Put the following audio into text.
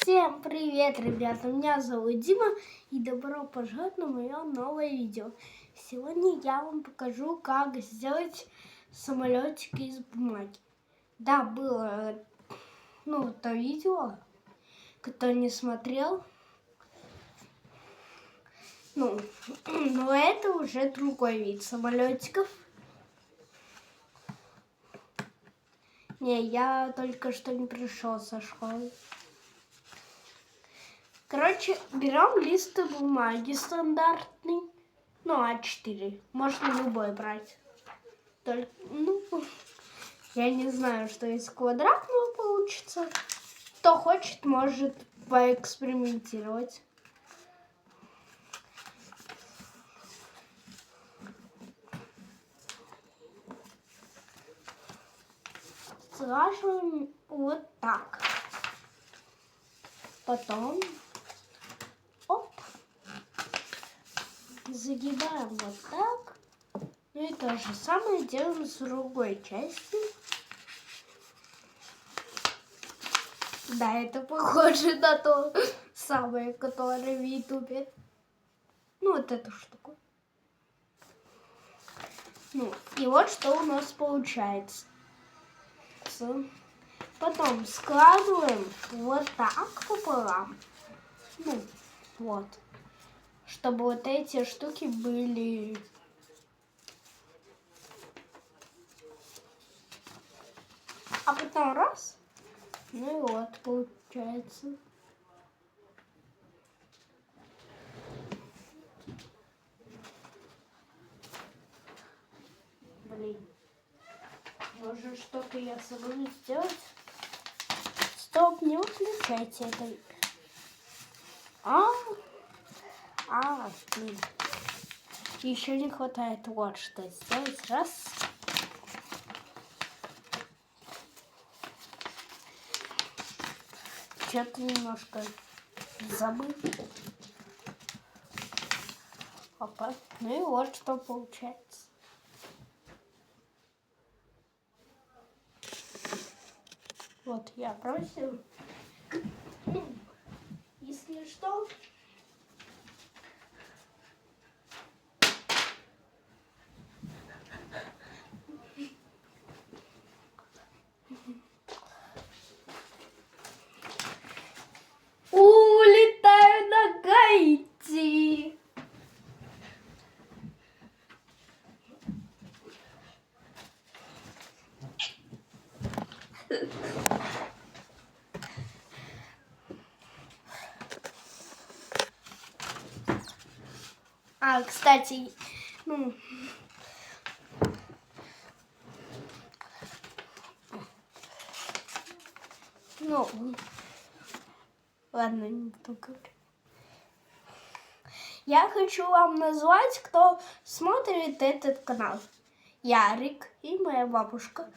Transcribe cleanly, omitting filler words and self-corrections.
Всем привет, ребята! Меня зовут Дима и добро пожаловать на мое новое видео. Сегодня я вам покажу, как сделать самолетик из бумаги. Да, было то видео, кто не смотрел. Но это уже другой вид самолетиков. Не, я только что не пришел со школы. Короче, берем лист бумаги стандартный, А4. Можно любой брать. Только, я не знаю, что из квадратного получится. Кто хочет, может поэкспериментировать. Сглаживаем вот так. Потом загибаем вот так. Ну и то же самое делаем с другой частью. Да, это похоже на то самое, которое в Ютубе. Вот эту штуку. И вот что у нас получается. Потом складываем вот так пополам. Вот. Чтобы вот эти штуки были... А потом раз. И вот получается. Может, что-то я забыла сделать. Стоп, не выключайте это. Блин. Еще не хватает вот что сделать. Раз. Что-то немножко забыл. Опа. Ну и вот что получается. Вот я бросил. Если что... Улетаю на Гаити. Кстати, ладно, не буду говорить. Я хочу вам назвать, кто смотрит этот канал. Ярик и моя бабушка.